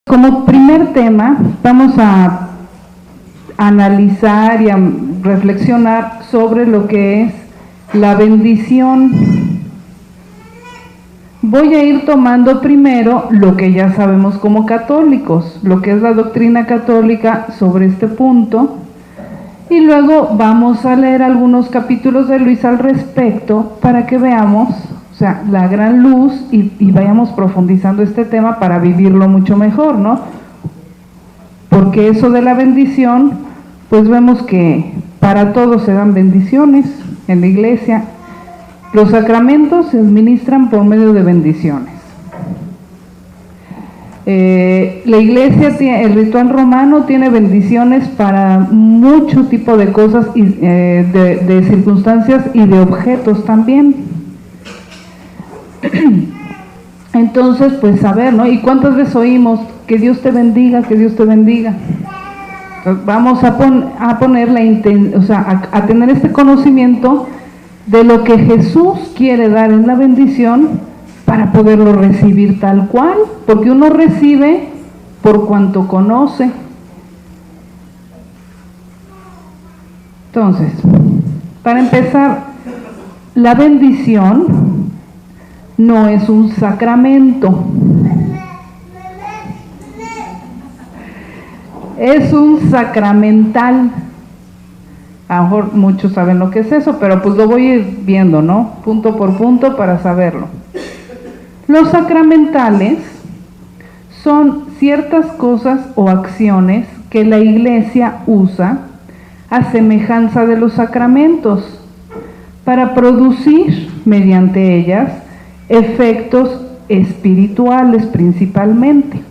Como primer tema, vamos a analizar y a reflexionar sobre lo que es la bendición. Voy a ir tomando primero lo que ya sabemos como católicos, lo que es la doctrina católica sobre este punto, y luego vamos a leer algunos capítulos de Luis al respecto para que veamos, o sea, la gran luz y vayamos profundizando este tema para vivirlo mucho mejor, ¿no? Porque eso de la bendición, pues vemos que para todos se dan bendiciones en la iglesia. Los sacramentos se administran por medio de bendiciones. La iglesia, el ritual romano tiene bendiciones para mucho tipo de cosas, y de circunstancias y de objetos también. Entonces, pues saber, ¿no? ¿Y cuántas veces oímos que Dios te bendiga, que Dios te bendiga? Entonces, vamos a poner a tener este conocimiento de lo que Jesús quiere dar en la bendición para poderlo recibir tal cual, porque uno recibe por cuanto conoce. Entonces, para empezar, la bendición no es un sacramento, es un sacramental. A lo mejor muchos saben lo que es eso, pero pues lo voy a ir viendo, ¿no? Punto por punto para saberlo. Los sacramentales son ciertas cosas o acciones que la iglesia usa a semejanza de los sacramentos para producir mediante ellas efectos espirituales principalmente.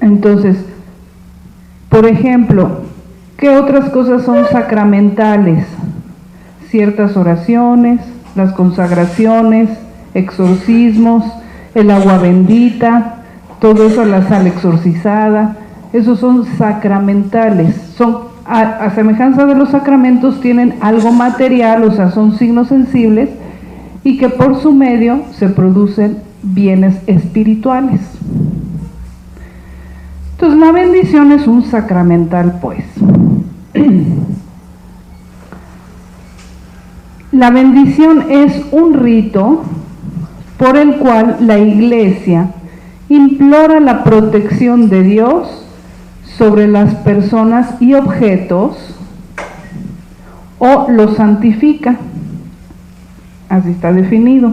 Entonces, por ejemplo, ¿qué otras cosas son sacramentales? Ciertas oraciones, las consagraciones, exorcismos, el agua bendita, todo eso, la sal exorcizada, esos son sacramentales. Son, a semejanza de los sacramentos, tienen algo material, o sea, son signos sensibles, y que por su medio se producen bienes espirituales. Entonces, la bendición es un sacramental, pues. La bendición es un rito por el cual la iglesia implora la protección de Dios sobre las personas y objetos, o los santifica. Así está definido.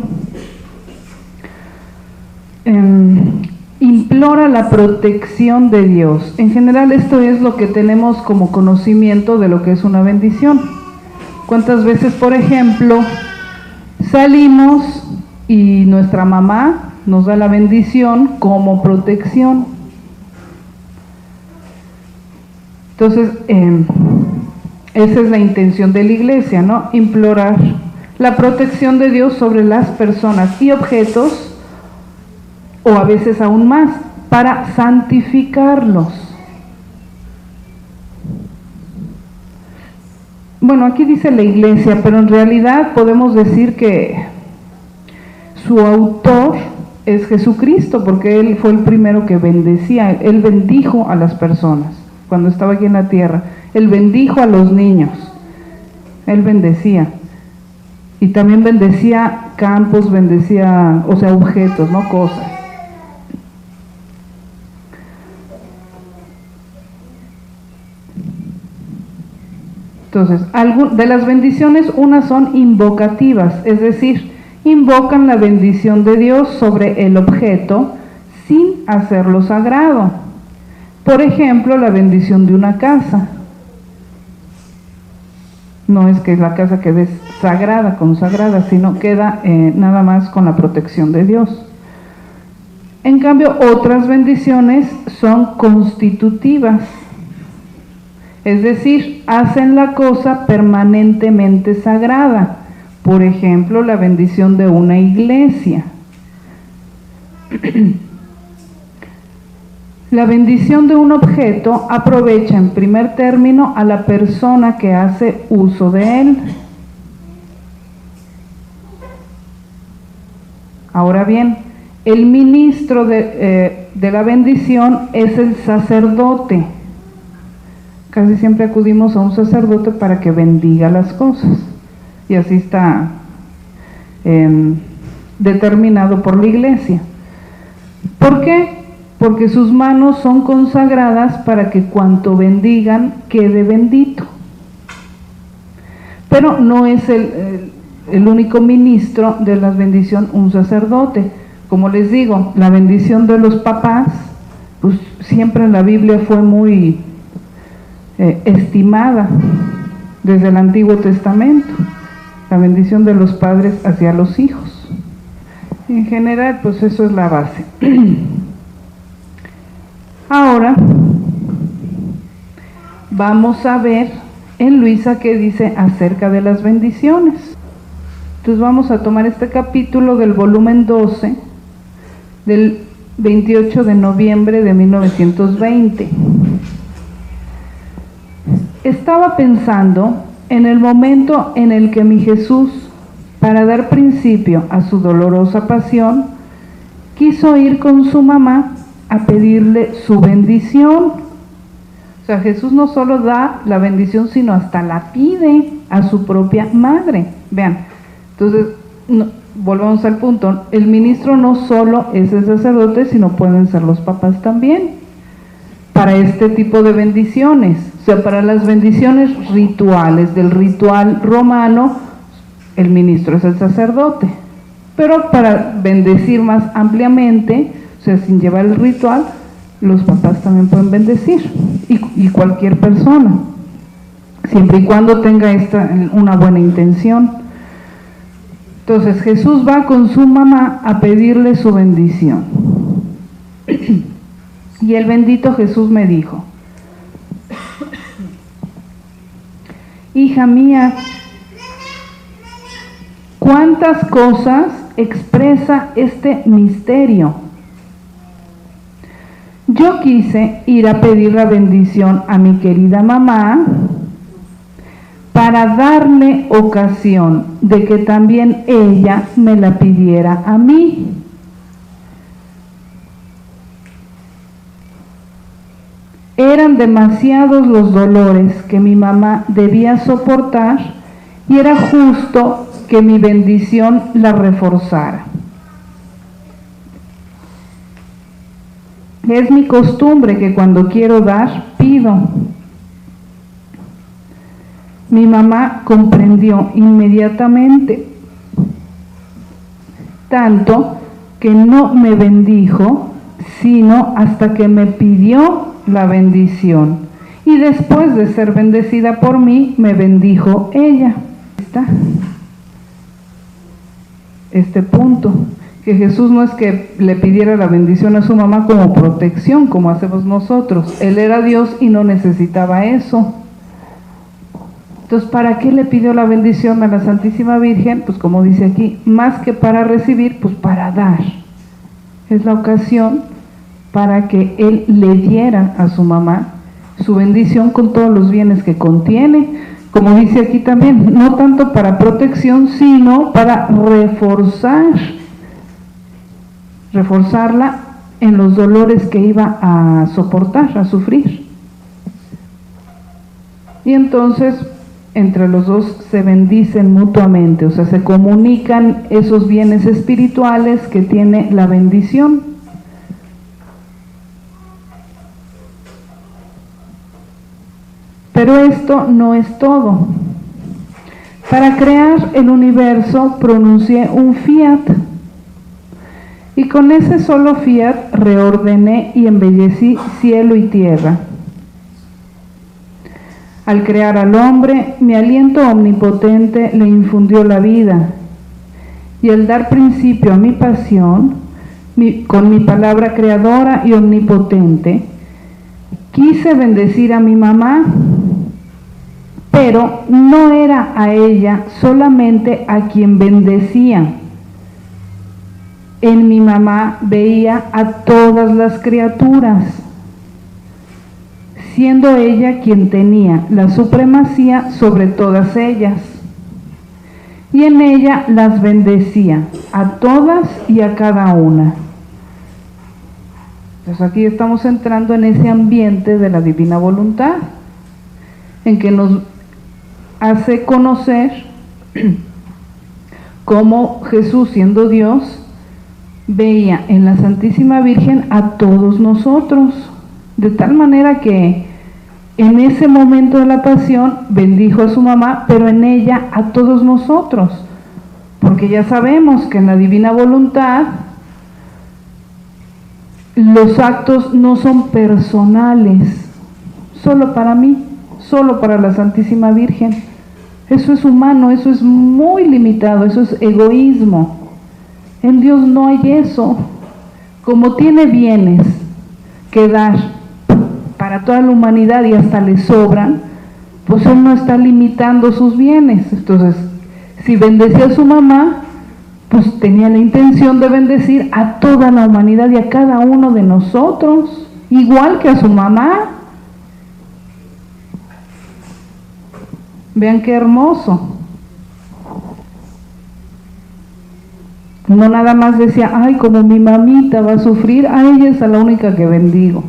Implora la protección de Dios. En general, esto es lo que tenemos como conocimiento de lo que es una bendición. ¿Cuántas veces, por ejemplo, salimos y nuestra mamá nos da la bendición como protección? Entonces, esa es la intención de la iglesia, ¿no? Implorar la protección de Dios sobre las personas y objetos, o a veces aún más, para santificarlos. Bueno, aquí dice la iglesia, pero en realidad podemos decir que su autor es Jesucristo, porque Él fue el primero que bendecía. Él bendijo a las personas cuando estaba aquí en la tierra. Él bendijo a los niños. Él bendecía. Y también bendecía campos, bendecía, o sea, objetos, no cosas. Entonces, de las bendiciones, unas son invocativas, es decir, invocan la bendición de Dios sobre el objeto sin hacerlo sagrado. Por ejemplo, la bendición de una casa. No es que la casa quede sagrada, consagrada, sino queda nada más con la protección de Dios. En cambio, otras bendiciones son constitutivas. Es decir, hacen la cosa permanentemente sagrada. Por ejemplo, la bendición de una iglesia. La bendición de un objeto aprovecha en primer término a la persona que hace uso de él. Ahora bien, el ministro de la bendición es el sacerdote. Casi siempre acudimos a un sacerdote para que bendiga las cosas. Y así está determinado por la iglesia. ¿Por qué? Porque sus manos son consagradas para que cuanto bendigan quede bendito. Pero no es el único ministro de la bendición un sacerdote. Como les digo, la bendición de los papás, pues siempre en la Biblia fue muy estimada desde el Antiguo Testamento. La bendición de los padres hacia los hijos. En general, pues eso es la base. Ahora vamos a ver en Luisa qué dice acerca de las bendiciones. Entonces vamos a tomar este capítulo del volumen 12 del 28 de noviembre de 1920. Estaba pensando en el momento en el que mi Jesús, para dar principio a su dolorosa pasión, quiso ir con su mamá a pedirle su bendición. O sea, Jesús no solo da la bendición, sino hasta la pide a su propia madre. Vean, entonces, volvamos al punto, el ministro no solo es el sacerdote, sino pueden ser los papás también, para este tipo de bendiciones. O sea, para las bendiciones rituales, del ritual romano, el ministro es el sacerdote. Pero para bendecir más ampliamente, o sea, sin llevar el ritual, los papás también pueden bendecir, y cualquier persona, siempre y cuando tenga una buena intención. Entonces Jesús va con su mamá a pedirle su bendición. Y el bendito Jesús me dijo: hija mía, ¿cuántas cosas expresa este misterio? Yo quise ir a pedir la bendición a mi querida mamá para darle ocasión de que también ella me la pidiera a mí. Eran demasiados los dolores que mi mamá debía soportar y era justo que mi bendición la reforzara. Es mi costumbre que cuando quiero dar, pido. Mi mamá comprendió inmediatamente, tanto que no me bendijo, sino hasta que me pidió la bendición. Y después de ser bendecida por mí, me bendijo ella. ¿Está? Este punto, que Jesús no es que le pidiera la bendición a su mamá como protección, como hacemos nosotros. Él era Dios y no necesitaba eso. Entonces, ¿para qué le pidió la bendición a la Santísima Virgen? Pues como dice aquí, más que para recibir, pues para dar. Es la ocasión para que Él le diera a su mamá su bendición con todos los bienes que contiene. Como dice aquí también, no tanto para protección, sino para reforzarla en los dolores que iba a soportar, a sufrir. Y entonces, entre los dos se bendicen mutuamente, o sea, se comunican esos bienes espirituales que tiene la bendición. Pero esto no es todo. Para crear el universo pronuncié un fiat, y con ese solo fiat reordené y embellecí cielo y tierra. Al crear al hombre, mi aliento omnipotente le infundió la vida, y al dar principio a mi pasión, con mi palabra creadora y omnipotente, quise bendecir a mi mamá, pero no era a ella solamente a quien bendecía. En mi mamá veía a todas las criaturas, siendo ella quien tenía la supremacía sobre todas ellas. Y en ella las bendecía, a todas y a cada una. Entonces aquí estamos entrando en ese ambiente de la divina voluntad, en que nos hace conocer cómo Jesús, siendo Dios, veía en la Santísima Virgen a todos nosotros, de tal manera que en ese momento de la pasión bendijo a su mamá, pero en ella a todos nosotros, porque ya sabemos que en la divina voluntad los actos no son personales, solo para mí, solo para la Santísima Virgen. Eso es humano, eso es muy limitado, eso es egoísmo. En Dios no hay eso. Como tiene bienes que dar para toda la humanidad y hasta le sobran, pues Él no está limitando sus bienes. Entonces, si bendecía a su mamá, pues tenía la intención de bendecir a toda la humanidad y a cada uno de nosotros, igual que a su mamá. Vean qué hermoso. No nada más decía, ay, como mi mamita va a sufrir, a ella es a la única que bendigo,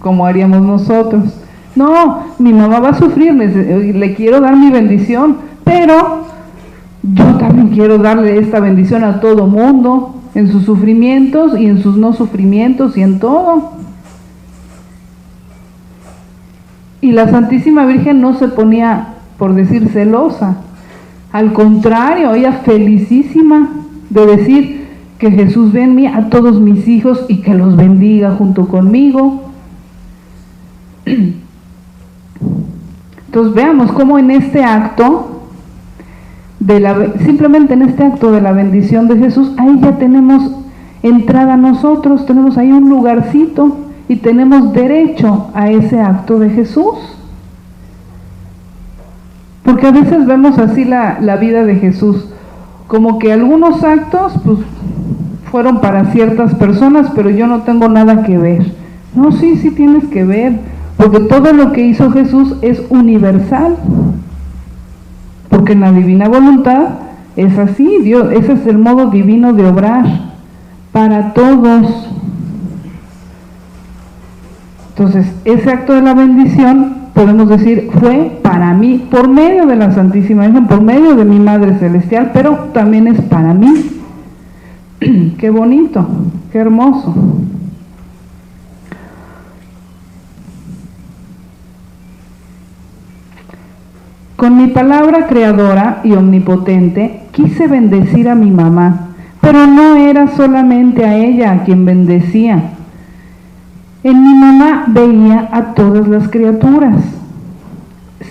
como haríamos nosotros. No, mi mamá va a sufrir, le quiero dar mi bendición, pero yo también quiero darle esta bendición a todo mundo, en sus sufrimientos y en sus no sufrimientos y en todo. Y la Santísima Virgen no se ponía, por decir, celosa. Al contrario, ella felicísima de decir que Jesús ve en mí a todos mis hijos y que los bendiga junto conmigo. Entonces veamos cómo en este acto, simplemente en este acto de la bendición de Jesús, ahí ya tenemos entrada nosotros, tenemos ahí un lugarcito y tenemos derecho a ese acto de Jesús. Porque a veces vemos así la vida de Jesús, como que algunos actos pues fueron para ciertas personas, pero yo no tengo nada que ver. No, sí tienes que ver, porque todo lo que hizo Jesús es universal, porque en la divina voluntad es así, Dios, ese es el modo divino de obrar para todos. Entonces, ese acto de la bendición, podemos decir, fue para mí, por medio de la Santísima Virgen, por medio de mi Madre Celestial, pero también es para mí. Qué bonito, qué hermoso. Con mi palabra creadora y omnipotente, quise bendecir a mi mamá, pero no era solamente a ella a quien bendecía. En mi mamá veía a todas las criaturas,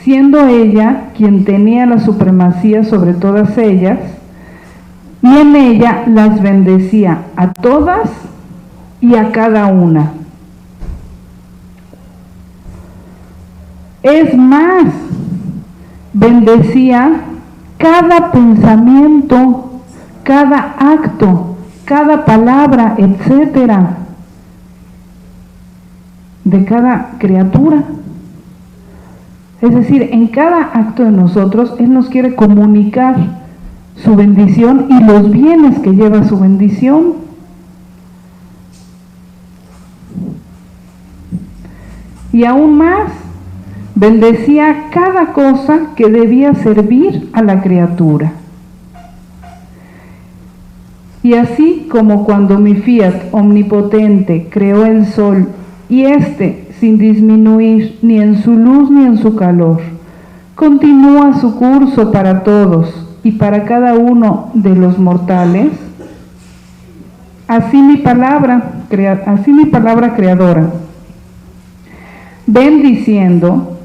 siendo ella quien tenía la supremacía sobre todas ellas, y en ella las bendecía a todas y a cada una. Es más, bendecía cada pensamiento, cada acto, cada palabra, etcétera, de cada criatura. Es decir, en cada acto de nosotros, Él nos quiere comunicar su bendición y los bienes que lleva su bendición. Y aún más, bendecía cada cosa que debía servir a la criatura. Y así como cuando mi fiat omnipotente creó el sol, y éste, sin disminuir ni en su luz ni en su calor, continúa su curso para todos y para cada uno de los mortales, así mi palabra creadora, bendiciendo,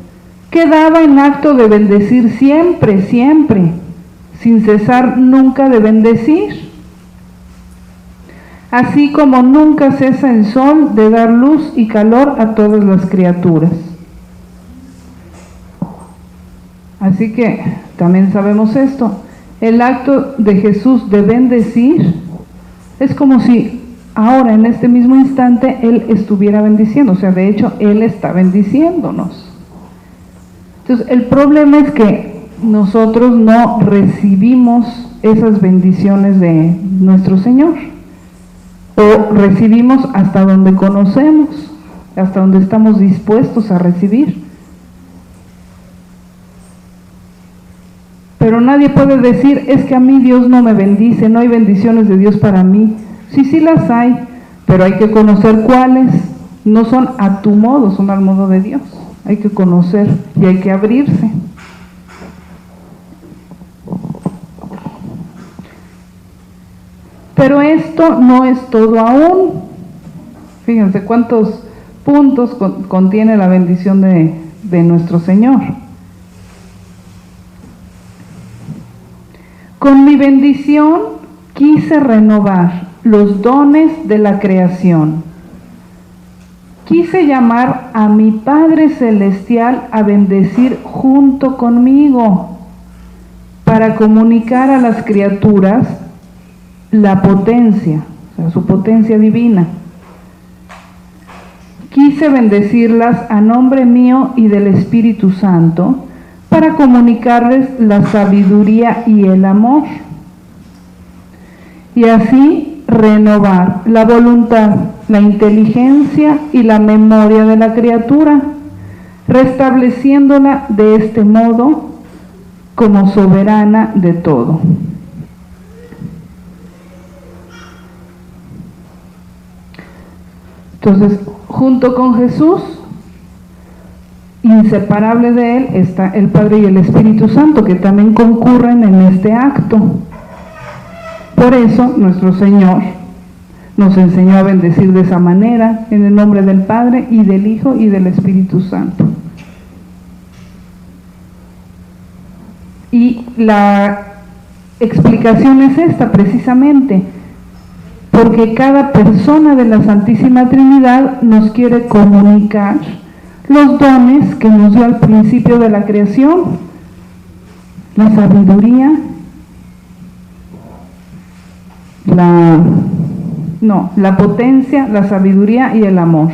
quedaba en acto de bendecir siempre, siempre, sin cesar nunca de bendecir. Así como nunca cesa el sol de dar luz y calor a todas las criaturas. Así que también sabemos esto. El acto de Jesús de bendecir es como si ahora en este mismo instante Él estuviera bendiciendo, o sea, de hecho Él está bendiciéndonos. Entonces el problema es que nosotros no recibimos esas bendiciones de nuestro Señor, o recibimos hasta donde conocemos, hasta donde estamos dispuestos a recibir. Pero nadie puede decir, es que a mí Dios no me bendice, no hay bendiciones de Dios para mí. Sí las hay, pero hay que conocer cuáles. No son a tu modo, son al modo de Dios. Hay que conocer y hay que abrirse. Pero esto no es todo aún. Fíjense cuántos puntos contiene la bendición de nuestro Señor. Con mi bendición quise renovar los dones de la creación. Quise llamar a mi Padre Celestial a bendecir junto conmigo, para comunicar a las criaturas la potencia, o sea, su potencia divina. Quise bendecirlas a nombre mío y del Espíritu Santo, para comunicarles la sabiduría y el amor, y así renovar la voluntad, la inteligencia y la memoria de la criatura, restableciéndola de este modo como soberana de todo. Entonces, junto con Jesús, inseparable de Él, está el Padre y el Espíritu Santo, que también concurren en este acto. Por eso, nuestro Señor nos enseñó a bendecir de esa manera, en el nombre del Padre, y del Hijo, y del Espíritu Santo. Y la explicación es esta, precisamente, porque cada persona de la Santísima Trinidad nos quiere comunicar los dones que nos dio al principio de la creación: la sabiduría, la potencia, la sabiduría y el amor,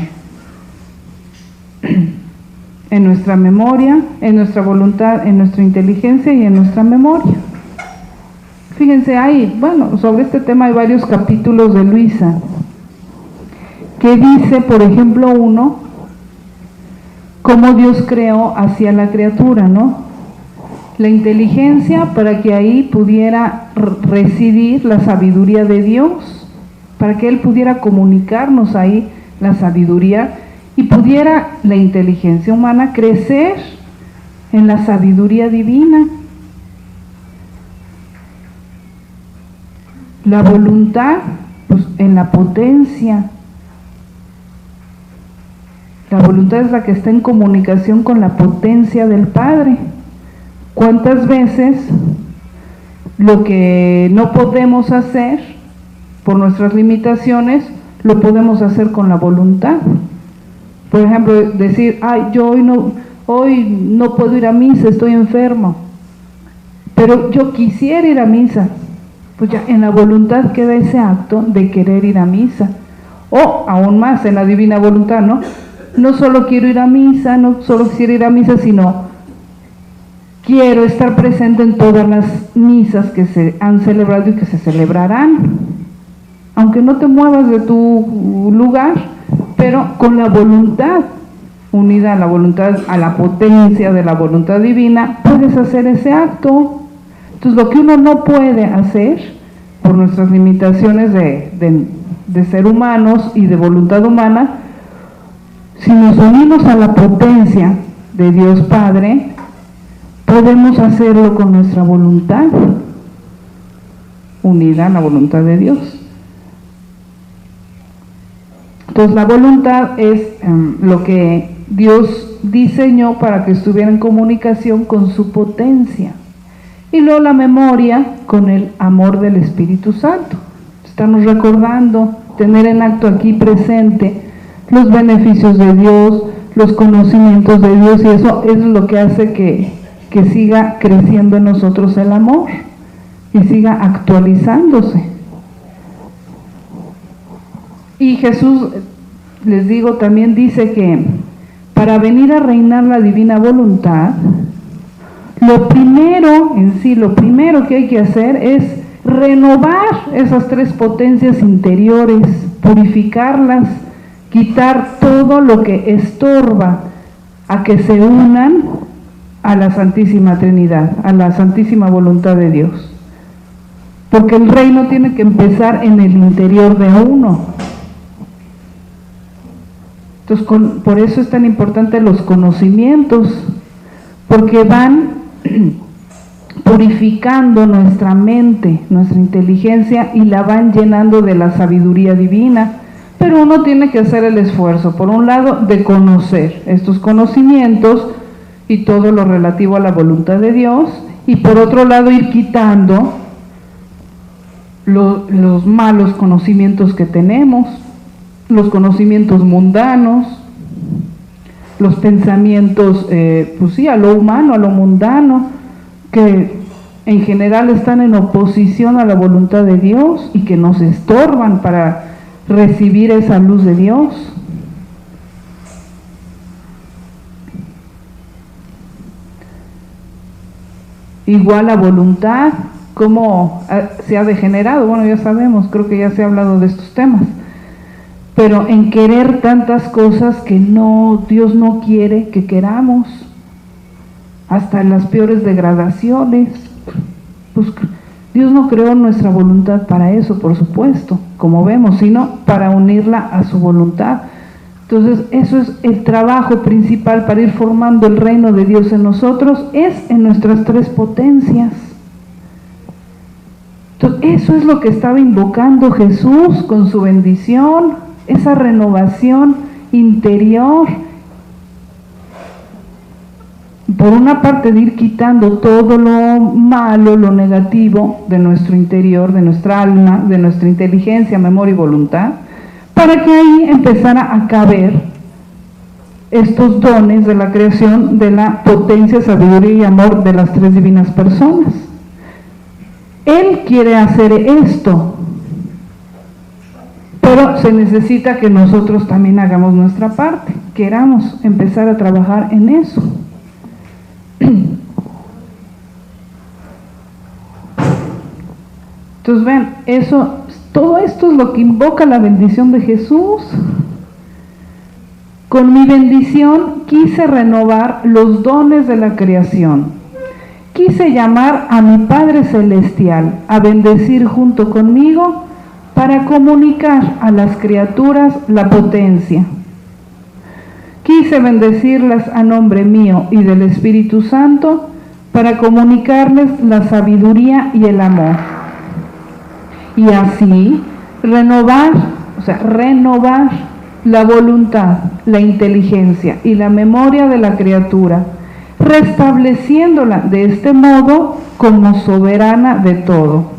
en nuestra memoria, en nuestra voluntad, en nuestra inteligencia y en nuestra memoria. Fíjense, sobre este tema hay varios capítulos de Luisa, que dice, por ejemplo, cómo Dios creó hacia la criatura, ¿no? La inteligencia, para que ahí pudiera residir la sabiduría de Dios, para que Él pudiera comunicarnos ahí la sabiduría, y pudiera la inteligencia humana crecer en la sabiduría divina. La voluntad, pues, en la potencia. La voluntad es la que está en comunicación con la potencia del Padre. ¿Cuántas veces lo que no podemos hacer por nuestras limitaciones, lo podemos hacer con la voluntad? Por ejemplo, decir, yo hoy no puedo ir a misa, estoy enfermo, pero yo quisiera ir a misa. Pues ya en la voluntad queda ese acto de querer ir a misa. O aún más, en la divina voluntad, ¿no? No solo quiero ir a misa, no solo quisiera ir a misa, sino quiero estar presente en todas las misas que se han celebrado y que se celebrarán. Aunque no te muevas de tu lugar, pero con la voluntad, unida a la voluntad, a la potencia de la voluntad divina, puedes hacer ese acto. Entonces, lo que uno no puede hacer por nuestras limitaciones de ser humanos y de voluntad humana, si nos unimos a la potencia de Dios Padre, podemos hacerlo con nuestra voluntad, unida a la voluntad de Dios. Entonces, la voluntad es lo que Dios diseñó para que estuviera en comunicación con su potencia. Y luego la memoria con el amor del Espíritu Santo. Estamos recordando, tener en acto aquí presente los beneficios de Dios, los conocimientos de Dios, y eso es lo que hace que que siga creciendo en nosotros el amor y siga actualizándose. Y Jesús, les digo, también dice que para venir a reinar la divina voluntad, lo primero que hay que hacer es renovar esas tres potencias interiores, purificarlas, quitar todo lo que estorba a que se unan a la Santísima Trinidad, a la Santísima Voluntad de Dios. Porque el reino tiene que empezar en el interior de uno. Entonces, por eso es tan importante los conocimientos, porque van purificando nuestra mente, nuestra inteligencia, y la van llenando de la sabiduría divina. Pero uno tiene que hacer el esfuerzo, por un lado, de conocer estos conocimientos y todo lo relativo a la voluntad de Dios, y por otro lado ir quitando los malos conocimientos que tenemos, los conocimientos mundanos, los pensamientos, pues sí, a lo humano, a lo mundano, que en general están en oposición a la voluntad de Dios y que nos estorban para recibir esa luz de Dios. Igual la voluntad, cómo se ha degenerado, bueno, ya sabemos, creo que ya se ha hablado de estos temas, pero en querer tantas cosas que Dios no quiere que queramos, hasta en las peores degradaciones. Pues Dios no creó nuestra voluntad para eso, por supuesto, como vemos, sino para unirla a su voluntad. Entonces, eso es el trabajo principal para ir formando el reino de Dios en nosotros, es en nuestras tres potencias. Entonces, eso es lo que estaba invocando Jesús con su bendición, esa renovación interior. Por una parte, de ir quitando todo lo malo, lo negativo de nuestro interior, de nuestra alma, de nuestra inteligencia, memoria y voluntad, para que ahí empezara a caber estos dones de la creación, de la potencia, sabiduría y amor de las tres divinas personas. Él quiere hacer esto, pero se necesita que nosotros también hagamos nuestra parte, queramos empezar a trabajar en eso. Entonces ven, todo esto es lo que invoca la bendición de Jesús. Con mi bendición quise renovar los dones de la creación. Quise llamar a mi Padre Celestial a bendecir junto conmigo para comunicar a las criaturas la potencia. Quise bendecirlas a nombre mío y del Espíritu Santo para comunicarles la sabiduría y el amor. Y así renovar la voluntad, la inteligencia y la memoria de la criatura, restableciéndola de este modo como soberana de todo.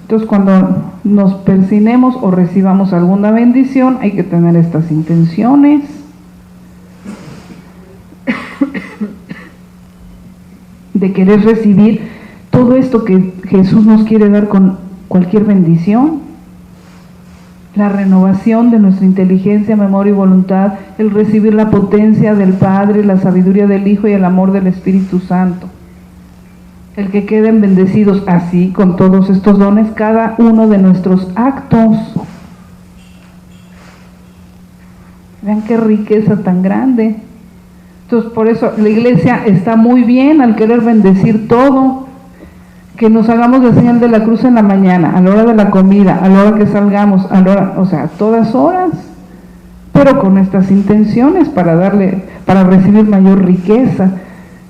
Entonces, cuando nos persinemos o recibamos alguna bendición, hay que tener estas intenciones. De querer recibir todo esto que Jesús nos quiere dar con cualquier bendición. La renovación de nuestra inteligencia, memoria y voluntad, el recibir la potencia del Padre, la sabiduría del Hijo y el amor del Espíritu Santo. El que queden bendecidos así, con todos estos dones, cada uno de nuestros actos. Vean qué riqueza tan grande. Entonces, por eso la iglesia está muy bien al querer bendecir todo, que nos hagamos la señal de la cruz en la mañana, a la hora de la comida, a la hora que salgamos, a todas horas, pero con estas intenciones para recibir mayor riqueza,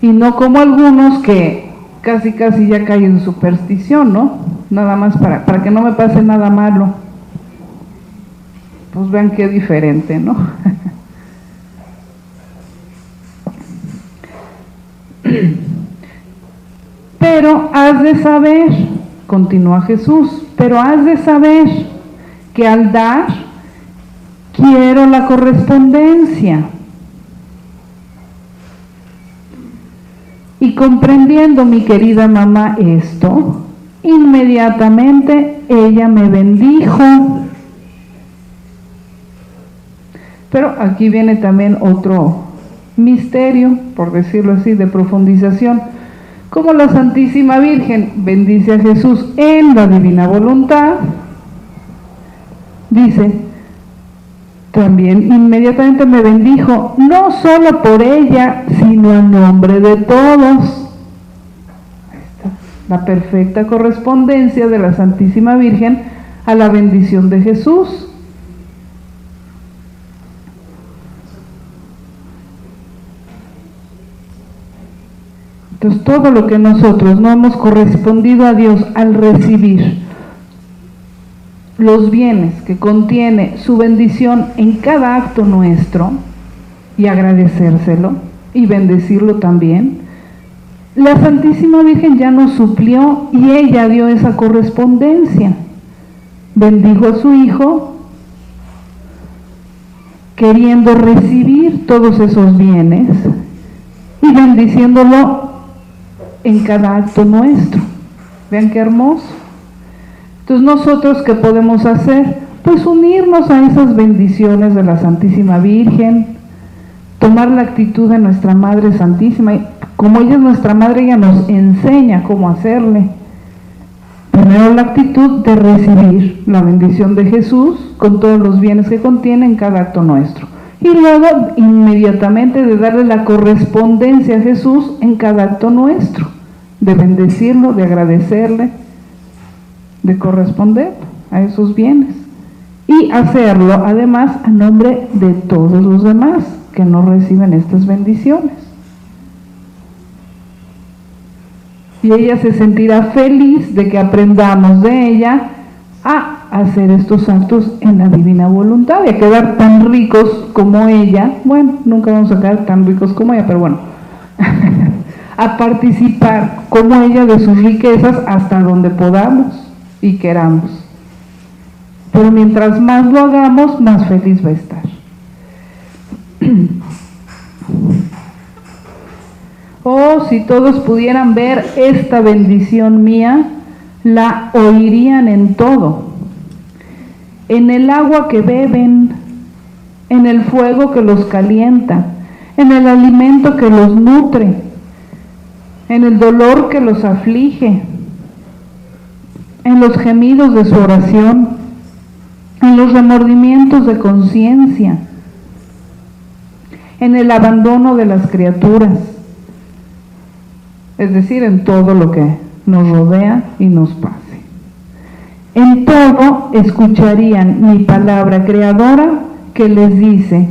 y no como algunos que casi ya caen en superstición, ¿no? Nada más para que no me pase nada malo. Pues vean qué diferente, ¿no? Pero has de saber, continúa Jesús, pero has de saber que al dar quiero la correspondencia. Y comprendiendo mi querida mamá esto, inmediatamente ella me bendijo. Pero aquí viene también otro misterio, por decirlo así, de profundización. Como la Santísima Virgen bendice a Jesús en la divina voluntad, dice, también inmediatamente me bendijo, no solo por ella, sino en nombre de todos. Ahí está, la perfecta correspondencia de la Santísima Virgen a la bendición de Jesús. Entonces, todo lo que nosotros no hemos correspondido a Dios al recibir los bienes que contiene su bendición en cada acto nuestro, y agradecérselo y bendecirlo también, la Santísima Virgen ya nos suplió y ella dio esa correspondencia. Bendijo a su Hijo, queriendo recibir todos esos bienes y bendiciéndolo en cada acto nuestro. Vean qué hermoso. Entonces, ¿nosotros qué podemos hacer? Pues unirnos a esas bendiciones de la Santísima Virgen, tomar la actitud de nuestra Madre Santísima. Como ella es nuestra Madre, ella nos enseña cómo hacerle. Primero la actitud de recibir la bendición de Jesús con todos los bienes que contiene en cada acto nuestro. Y luego inmediatamente de darle la correspondencia a Jesús en cada acto nuestro, de bendecirlo, de agradecerle, de corresponder a esos bienes. Y hacerlo además a nombre de todos los demás que no reciben estas bendiciones. Y ella se sentirá feliz de que aprendamos de ella a hacer estos actos en la divina voluntad y a quedar tan ricos como ella. Bueno, nunca vamos a quedar tan ricos como ella, pero bueno, a participar como ella de sus riquezas hasta donde podamos y queramos. Pero mientras más lo hagamos, más feliz va a estar. Oh, si todos pudieran ver esta bendición mía, la oirían en todo, en el agua que beben, en el fuego que los calienta, en el alimento que los nutre, en el dolor que los aflige, en los gemidos de su oración, en los remordimientos de conciencia, en el abandono de las criaturas, es decir, en todo lo que nos rodea y nos pase. En todo escucharían mi palabra creadora que les dice: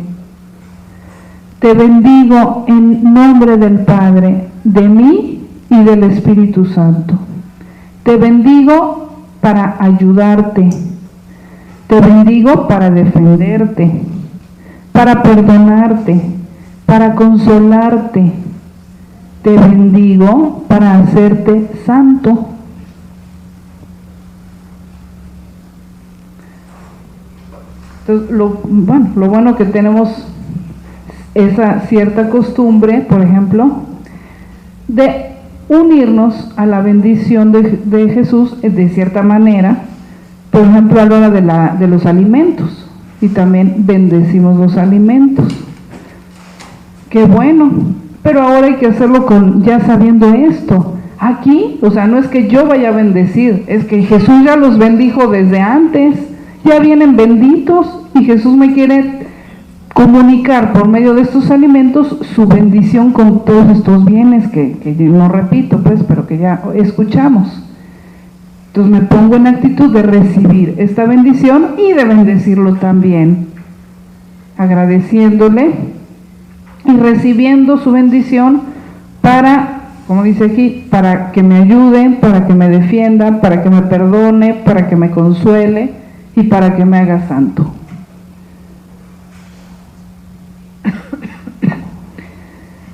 te bendigo en nombre del Padre, de mí y del Espíritu Santo. Te bendigo para ayudarte, te bendigo para defenderte, para perdonarte, para consolarte. Te bendigo para hacerte santo. Entonces, lo bueno que tenemos esa cierta costumbre, por ejemplo, de unirnos a la bendición de Jesús de cierta manera, por ejemplo, a la hora de los alimentos, y también bendecimos los alimentos. Qué bueno. Pero ahora hay que hacerlo ya sabiendo esto. Aquí, o sea, no es que yo vaya a bendecir, es que Jesús ya los bendijo desde antes, ya vienen benditos y Jesús me quiere comunicar por medio de estos alimentos su bendición con todos estos bienes que no repito, pues, pero que ya escuchamos. Entonces me pongo en actitud de recibir esta bendición y de bendecirlo también, agradeciéndole y recibiendo su bendición para, como dice aquí, para que me ayude, para que me defienda, para que me perdone, para que me consuele y para que me haga santo.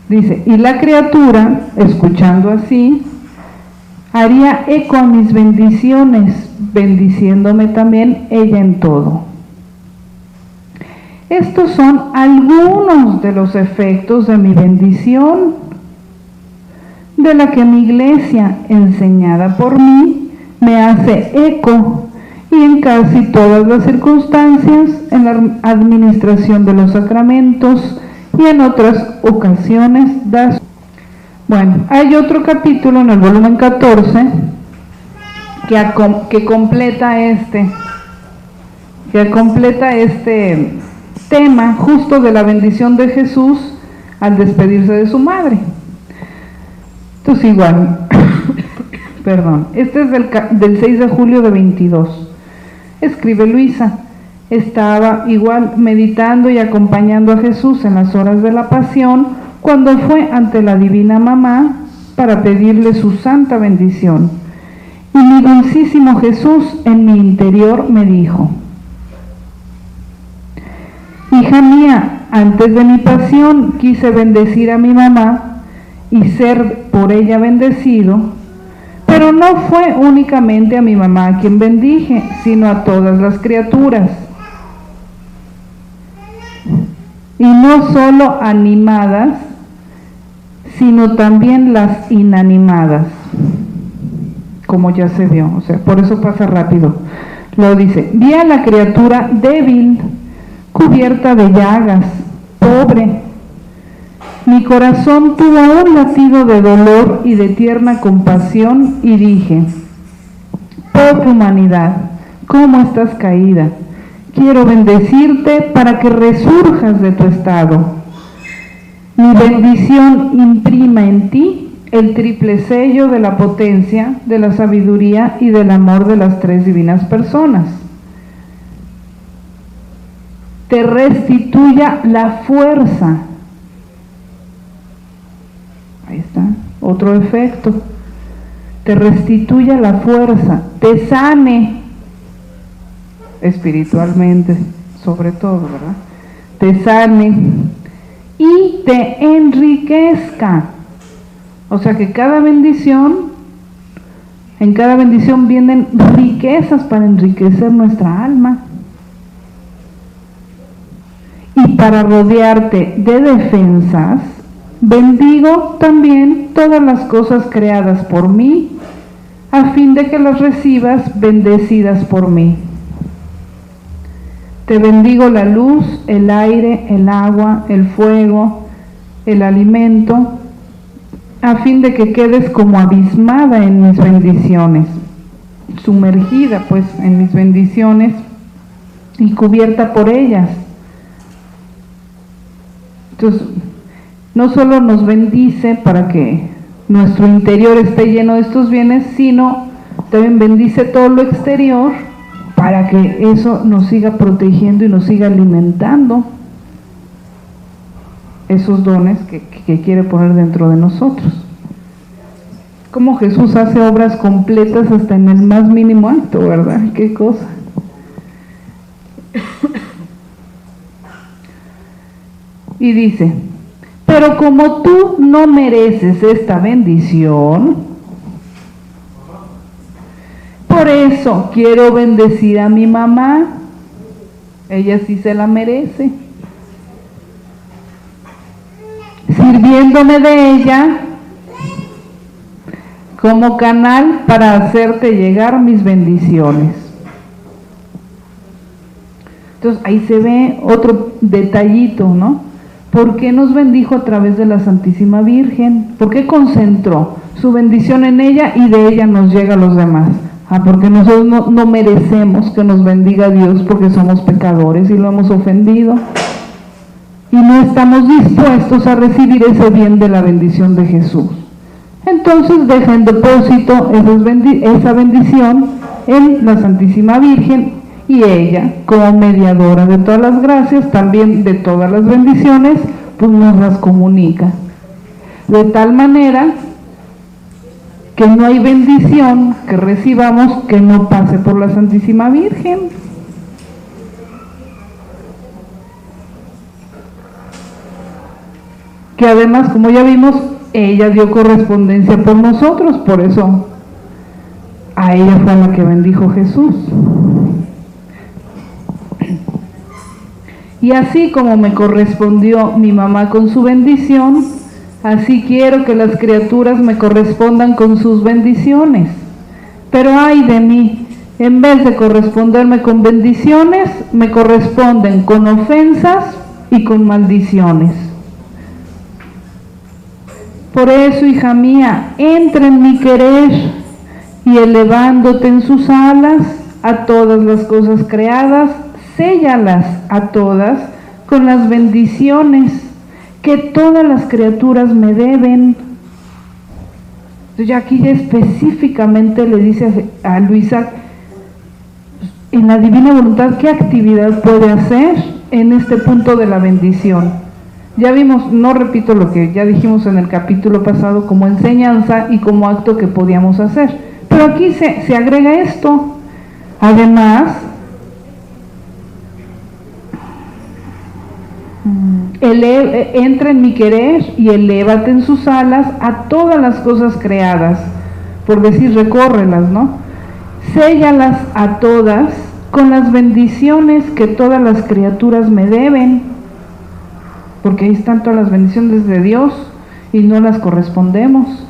Dice, y la criatura, escuchando así, haría eco a mis bendiciones, bendiciéndome también ella en todo. Estos son algunos de los efectos de mi bendición. de la que mi iglesia, enseñada por mí, me hace eco, y en casi todas las circunstancias, en la administración de los sacramentos y en otras ocasiones da. Bueno, hay otro capítulo en el volumen 14 que completa este tema justo de la bendición de Jesús al despedirse de su madre. Entonces igual, perdón, este es del 6 de julio de 22. Escribe Luisa: estaba igual meditando y acompañando a Jesús en las horas de la pasión, cuando fue ante la Divina Mamá para pedirle su santa bendición. Y mi dulcísimo Jesús en mi interior me dijo: hija mía, antes de mi pasión quise bendecir a mi mamá y ser por ella bendecido, pero no fue únicamente a mi mamá a quien bendije, sino a todas las criaturas. Y no solo animadas, sino también las inanimadas, como ya se vio, o sea, por eso pasa rápido. Lo dice: vi a la criatura débil, cubierta de llagas, pobre. Mi corazón tuvo un latido de dolor y de tierna compasión y dije: pobre humanidad, ¿cómo estás caída? Quiero bendecirte para que resurjas de tu estado. Mi bendición imprima en ti el triple sello de la potencia, de la sabiduría y del amor de las tres divinas personas. Te restituya la fuerza. Ahí está, otro efecto. Te restituya la fuerza, te sane espiritualmente, sobre todo, ¿verdad? Te sane y te enriquezca. O sea que en cada bendición vienen riquezas para enriquecer nuestra alma. Y para rodearte de defensas, bendigo también todas las cosas creadas por mí, a fin de que las recibas bendecidas por mí. Te bendigo la luz, el aire, el agua, el fuego, el alimento, a fin de que quedes como abismada en mis bendiciones, sumergida pues en mis bendiciones y cubierta por ellas. Entonces, no solo nos bendice para que nuestro interior esté lleno de estos bienes, sino también bendice todo lo exterior para que eso nos siga protegiendo y nos siga alimentando esos dones que quiere poner dentro de nosotros. Como Jesús hace obras completas hasta en el más mínimo acto, ¿verdad? Qué cosa. Y dice: pero como tú no mereces esta bendición, por eso quiero bendecir a mi mamá. Ella sí se la merece. Sirviéndome de ella como canal para hacerte llegar mis bendiciones. Entonces ahí se ve otro detallito, ¿no? ¿Por qué nos bendijo a través de la Santísima Virgen? ¿Por qué concentró su bendición en ella y de ella nos llega a los demás? Porque nosotros no merecemos que nos bendiga Dios, porque somos pecadores y lo hemos ofendido. Y no estamos dispuestos a recibir ese bien de la bendición de Jesús. Entonces deja en depósito esa bendición en la Santísima Virgen, y ella, como mediadora de todas las gracias, también de todas las bendiciones, pues nos las comunica. De tal manera que no hay bendición que recibamos que no pase por la Santísima Virgen. Que además, como ya vimos, ella dio correspondencia por nosotros, por eso a ella fue la que bendijo Jesús. Y así como me correspondió mi mamá con su bendición, Así quiero que las criaturas me correspondan con sus bendiciones. Pero ay de mí, en vez de corresponderme con bendiciones, me corresponden con ofensas y con maldiciones. Por eso, hija mía, entra en mi querer y elevándote en sus alas a todas las cosas creadas, séllalas a todas con las bendiciones que todas las criaturas me deben. Entonces ya aquí ya específicamente le dice a Luisa, en la divina voluntad, ¿qué actividad puede hacer en este punto de la bendición? Ya vimos, no repito lo que ya dijimos en el capítulo pasado como enseñanza y como acto que podíamos hacer, pero aquí se agrega esto. Además, entra en mi querer y elévate en sus alas a todas las cosas creadas, por decir, recórrelas, ¿no? Séllalas a todas con las bendiciones que todas las criaturas me deben, porque ahí están todas las bendiciones de Dios y no las correspondemos.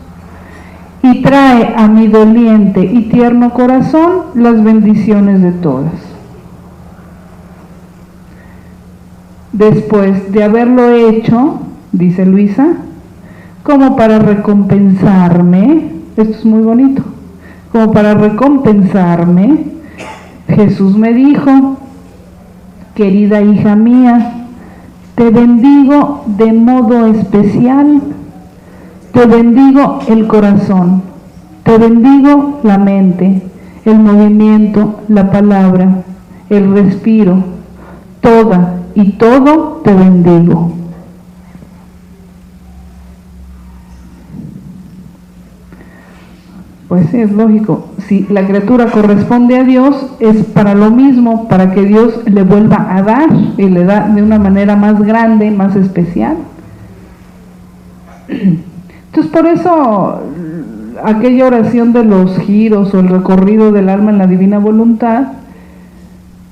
Y trae a mi doliente y tierno corazón las bendiciones de todas. Después de haberlo hecho, dice Luisa, como para recompensarme, esto es muy bonito, como para recompensarme, Jesús me dijo, querida hija mía, te bendigo de modo especial, te bendigo el corazón, te bendigo la mente, el movimiento, la palabra, el respiro, toda y todo te bendigo. Pues sí, es lógico, si la criatura corresponde a Dios es para lo mismo, para que Dios le vuelva a dar y le da de una manera más grande, más especial. Entonces por eso aquella oración de los giros o el recorrido del alma en la divina voluntad,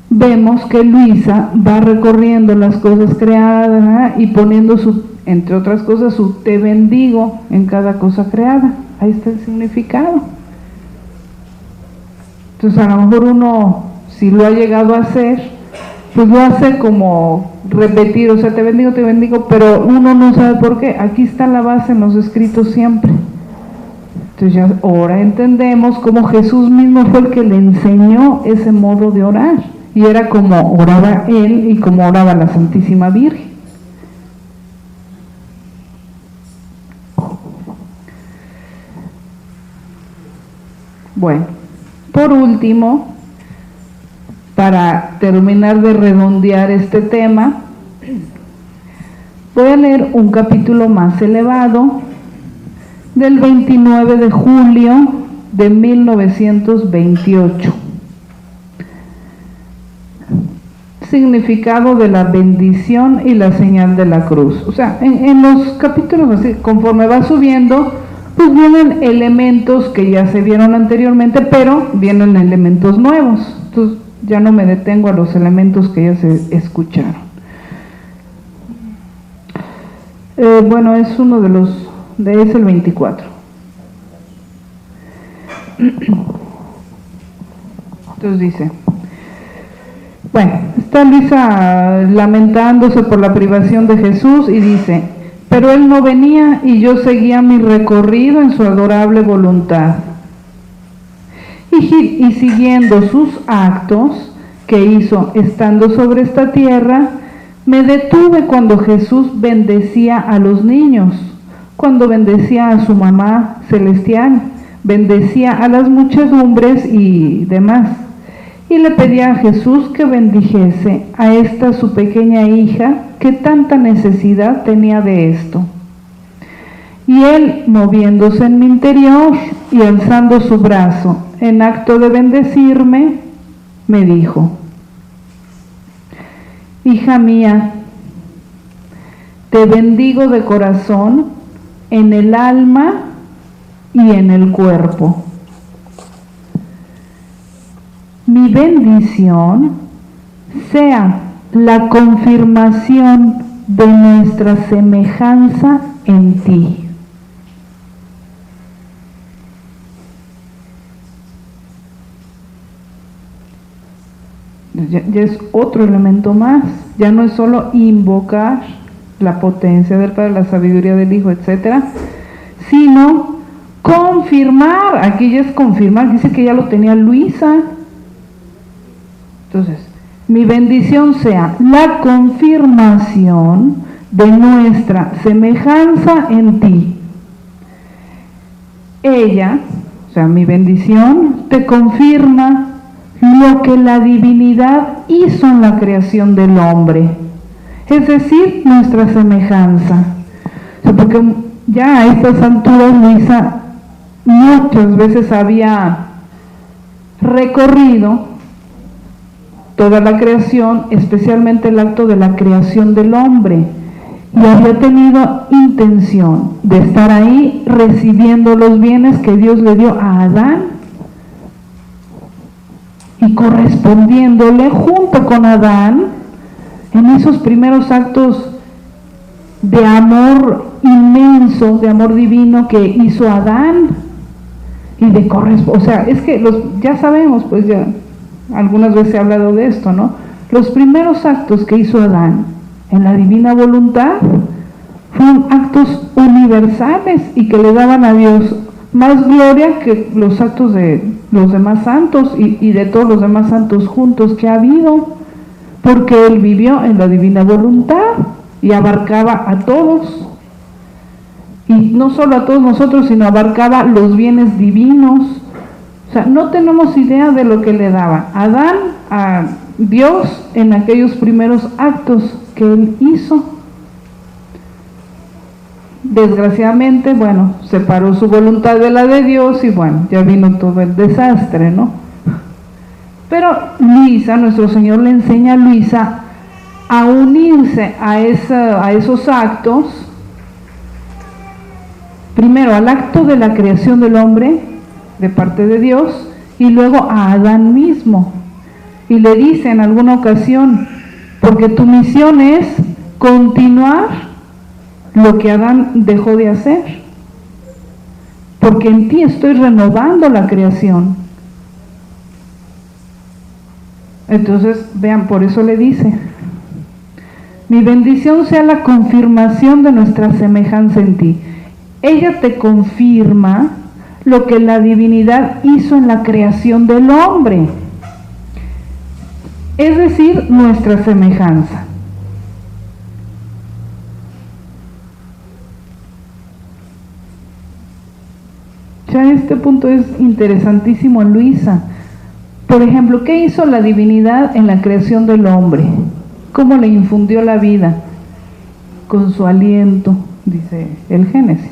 vemos que Luisa va recorriendo las cosas creadas y poniendo entre otras cosas, su te bendigo en cada cosa creada. Ahí está el significado. Entonces a lo mejor uno, si lo ha llegado a hacer, pues lo hace como repetir, o sea, te bendigo, pero uno no sabe por qué. Aquí está la base en los escritos siempre. Entonces ya ahora entendemos cómo Jesús mismo fue el que le enseñó ese modo de orar. Y era como oraba él y como oraba la Santísima Virgen. Bueno, por último, para terminar de redondear este tema, voy a leer un capítulo más elevado del 29 de julio de 1928. Significado de la bendición y la señal de la cruz. O sea, en los capítulos así, conforme va subiendo, pues vienen elementos que ya se vieron anteriormente, pero vienen elementos nuevos. Entonces ya no me detengo a los elementos que ya se escucharon. Bueno, es uno de los, es el 24. Entonces dice, bueno, está Luisa lamentándose por la privación de Jesús y dice, pero él no venía y yo seguía mi recorrido en su adorable voluntad. Y siguiendo sus actos que hizo estando sobre esta tierra, me detuve cuando Jesús bendecía a los niños, cuando bendecía a su mamá celestial, bendecía a las muchedumbres y demás. Y le pedía a Jesús que bendijese a esta su pequeña hija que tanta necesidad tenía de esto. Y él, moviéndose en mi interior y alzando su brazo en acto de bendecirme, me dijo, hija mía, te bendigo de corazón en el alma y en el cuerpo. Mi bendición sea la confirmación de nuestra semejanza en ti. Ya es otro elemento más, ya no es solo invocar la potencia del Padre, la sabiduría del Hijo, etcétera, sino confirmar. Aquí ya es confirmar, dice que ya lo tenía Luisa. Entonces, mi bendición sea la confirmación de nuestra semejanza en ti. Ella, o sea, mi bendición te confirma lo que la divinidad hizo en la creación del hombre, es decir, nuestra semejanza. O sea, porque ya a estas alturas Luisa muchas veces había recorrido toda la creación, especialmente el acto de la creación del hombre, y había tenido intención de estar ahí recibiendo los bienes que Dios le dio a Adán y correspondiéndole junto con Adán en esos primeros actos de amor inmenso, de amor divino que hizo Adán y de corresponder. O sea, es que ya sabemos, pues ya algunas veces he hablado de esto, ¿no? Los primeros actos que hizo Adán en la divina voluntad fueron actos universales y que le daban a Dios más gloria que los actos de los demás santos y de todos los demás santos juntos que ha habido, porque Él vivió en la divina voluntad y abarcaba a todos, y no solo a todos nosotros, sino abarcaba los bienes divinos. O sea, no tenemos idea de lo que le daba Adán a Dios en aquellos primeros actos que Él hizo. Desgraciadamente, bueno, separó su voluntad de la de Dios y bueno, ya vino todo el desastre, ¿no? Pero Luisa, nuestro Señor le enseña a Luisa a unirse a esos actos, primero al acto de la creación del hombre de parte de Dios y luego a Adán mismo. Y le dice en alguna ocasión, porque tu misión es continuar lo que Adán dejó de hacer, porque en ti estoy renovando la creación. Entonces, vean, por eso le dice, mi bendición sea la confirmación de nuestra semejanza en ti. Ella te confirma lo que la divinidad hizo en la creación del hombre, es decir, nuestra semejanza. Ya este punto es interesantísimo en Luisa. Por ejemplo, ¿qué hizo la divinidad en la creación del hombre? ¿Cómo le infundió la vida? Con su aliento, dice el Génesis.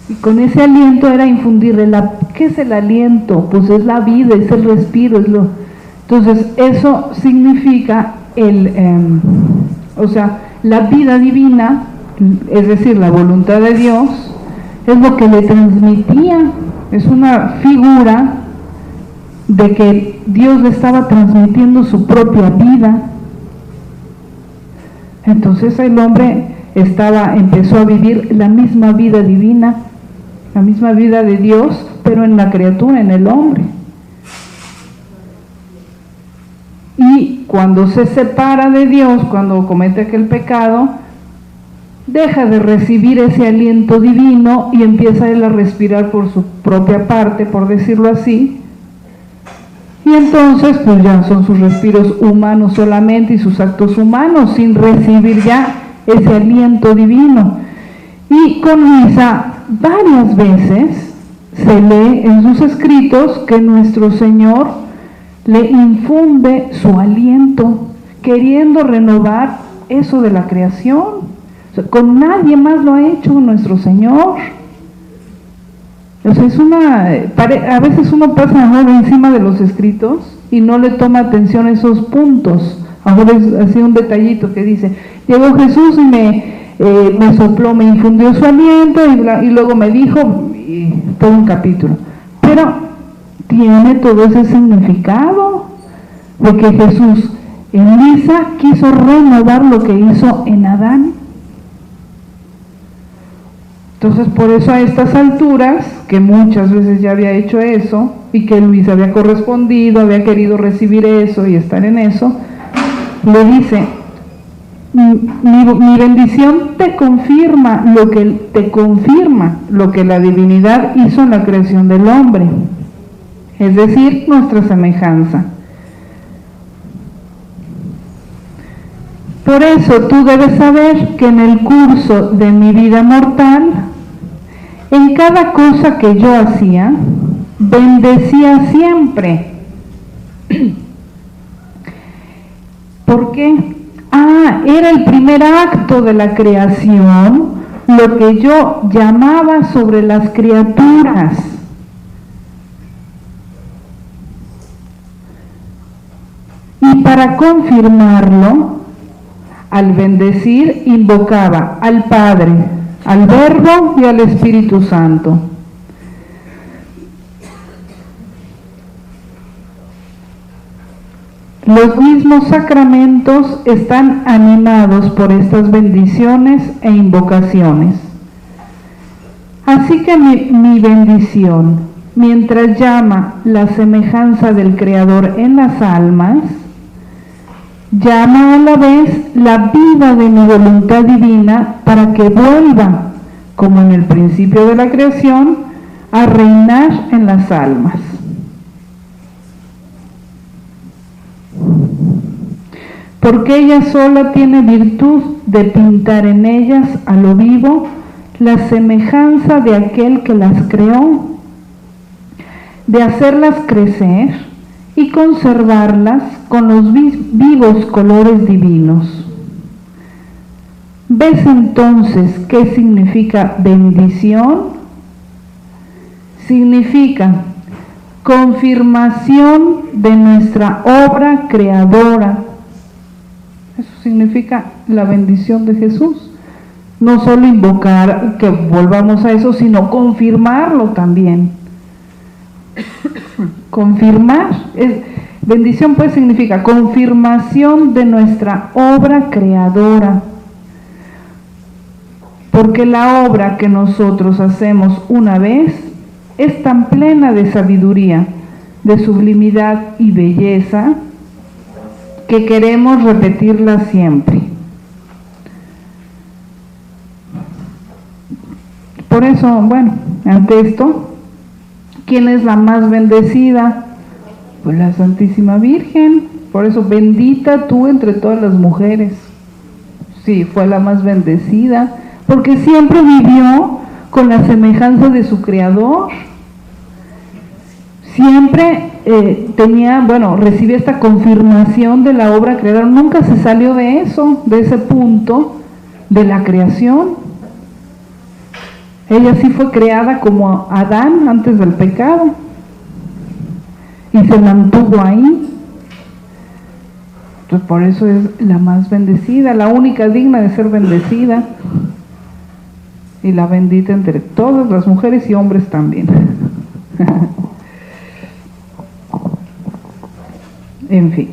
Y con ese aliento era infundirle ¿qué es el aliento? Pues es la vida, es el respiro, Entonces eso significa la vida divina, es decir, la voluntad de Dios, es lo que le transmitía, es una figura de que Dios le estaba transmitiendo su propia vida. Entonces el hombre empezó a vivir la misma vida divina, la misma vida de Dios, pero en la criatura, en el hombre. Y cuando se separa de Dios, cuando comete aquel pecado, deja de recibir ese aliento divino y empieza él a respirar por su propia parte, por decirlo así. Y entonces pues ya son sus respiros humanos solamente y sus actos humanos, sin recibir ya ese aliento divino. Y con Luisa varias veces se lee en sus escritos que nuestro Señor le infunde su aliento, queriendo renovar eso de la creación. O sea, con nadie más lo ha hecho nuestro Señor. O sea, a veces uno pasa encima de los escritos y no le toma atención a esos puntos. Ahora es así un detallito que dice, llegó Jesús y me sopló, me infundió su aliento y luego me dijo, y todo un capítulo. Pero tiene todo ese significado de que Jesús en Luisa quiso renovar lo que hizo en Adán. Entonces, por eso a estas alturas, que muchas veces ya había hecho eso, y que Luis había correspondido, había querido recibir eso y estar en eso, le dice, mi bendición te confirma lo que la divinidad hizo en la creación del hombre, es decir, nuestra semejanza. Por eso tú debes saber que en el curso de mi vida mortal, en cada cosa que yo hacía, bendecía siempre. ¿Por qué? Era el primer acto de la creación, lo que yo llamaba sobre las criaturas. Y para confirmarlo, al bendecir, invocaba al Padre, al Verbo y al Espíritu Santo. Los mismos sacramentos están animados por estas bendiciones e invocaciones. Así que mi bendición, mientras llama la semejanza del Creador en las almas, llama a la vez la vida de mi voluntad divina para que vuelva, como en el principio de la creación, a reinar en las almas. Porque ella sola tiene virtud de pintar en ellas a lo vivo la semejanza de aquel que las creó, de hacerlas crecer y conservarlas con los vivos colores divinos. ¿Ves entonces qué significa bendición? Significa confirmación de nuestra obra creadora. Eso significa la bendición de Jesús. No solo invocar que volvamos a eso, sino confirmarlo también. Confirmar, bendición pues significa confirmación de nuestra obra creadora. Porque la obra que nosotros hacemos una vez es tan plena de sabiduría, de sublimidad y belleza, que queremos repetirla siempre. Por eso, bueno, ante esto, ¿quién es la más bendecida? Pues la Santísima Virgen. Por eso, bendita tú entre todas las mujeres. Sí, fue la más bendecida, porque siempre vivió con la semejanza de su Creador. Siempre recibía esta confirmación de la obra creadora, nunca se salió de eso, de ese punto de la creación. Ella sí fue creada como Adán antes del pecado y se mantuvo ahí. Entonces por eso es la más bendecida, la única digna de ser bendecida y la bendita entre todas las mujeres y hombres también. En fin,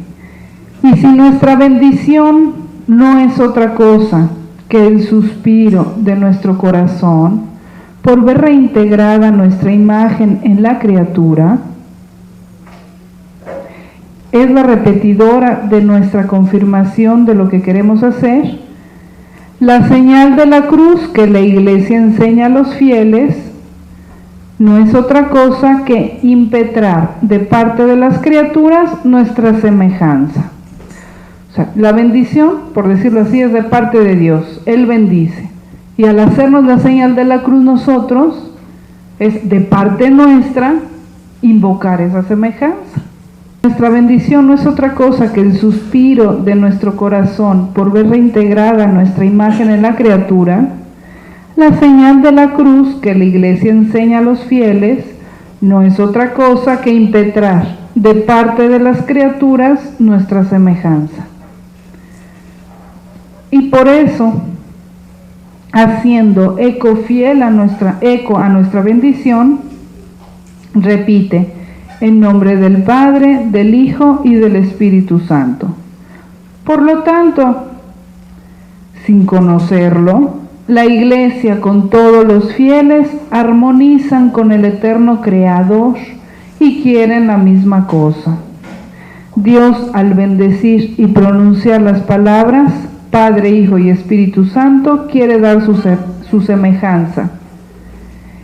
y si nuestra bendición no es otra cosa que el suspiro de nuestro corazón por ver reintegrada nuestra imagen en la criatura, es la repetidora de nuestra confirmación de lo que queremos hacer, la señal de la cruz que la Iglesia enseña a los fieles no es otra cosa que impetrar de parte de las criaturas nuestra semejanza. O sea, la bendición, por decirlo así, es de parte de Dios. Él bendice. Y al hacernos la señal de la cruz nosotros, es de parte nuestra invocar esa semejanza. Nuestra bendición no es otra cosa que el suspiro de nuestro corazón por ver reintegrada nuestra imagen en la criatura. La señal de la cruz que la Iglesia enseña a los fieles no es otra cosa que impetrar de parte de las criaturas nuestra semejanza. Y por eso, haciendo eco a nuestra bendición, repite, en nombre del Padre, del Hijo y del Espíritu Santo. Por lo tanto, sin conocerlo, la iglesia con todos los fieles armonizan con el eterno Creador y quieren la misma cosa. Dios, al bendecir y pronunciar las palabras Padre, Hijo y Espíritu Santo, quiere dar su semejanza.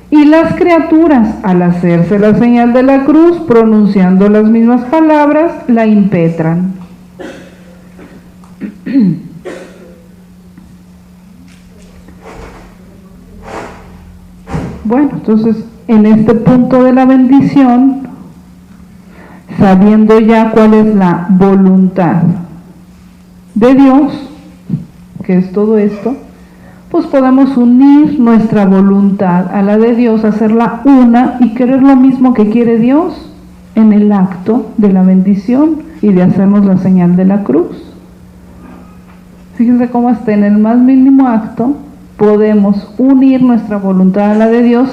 Y las criaturas, al hacerse la señal de la cruz, pronunciando las mismas palabras, la impetran. Bueno, entonces, en este punto de la bendición, sabiendo ya cuál es la voluntad de Dios, que es todo esto, pues podemos unir nuestra voluntad a la de Dios, hacerla una y querer lo mismo que quiere Dios en el acto de la bendición y de hacernos la señal de la cruz. Fíjense cómo hasta en el más mínimo acto podemos unir nuestra voluntad a la de Dios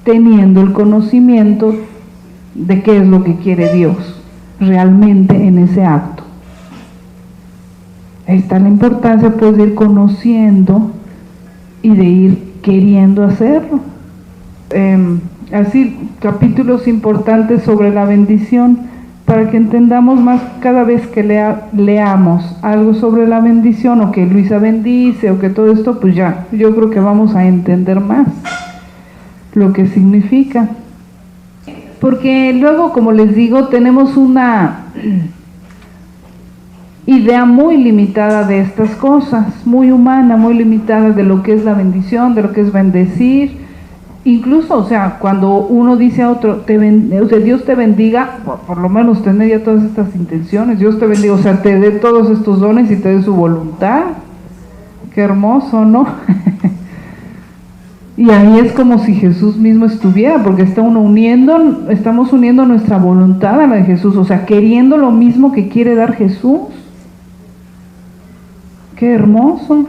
teniendo el conocimiento de qué es lo que quiere Dios realmente en ese acto. Ahí está la importancia pues de ir conociendo y de ir queriendo hacerlo. Así, capítulos importantes sobre la bendición para que entendamos más cada vez que leamos algo sobre la bendición o que Luisa bendice o que todo esto, pues ya, yo creo que vamos a entender más lo que significa. Porque luego, como les digo, tenemos una idea muy limitada de estas cosas, muy humana, muy limitada de lo que es la bendición, de lo que es bendecir. Incluso, o sea, cuando uno dice a otro, Dios te bendiga, por lo menos tener ya todas estas intenciones, Dios te bendiga, o sea, te dé todos estos dones y te dé su voluntad. Qué hermoso, ¿no? Y ahí es como si Jesús mismo estuviera, porque estamos uniendo nuestra voluntad a la de Jesús, o sea, queriendo lo mismo que quiere dar Jesús. Qué hermoso.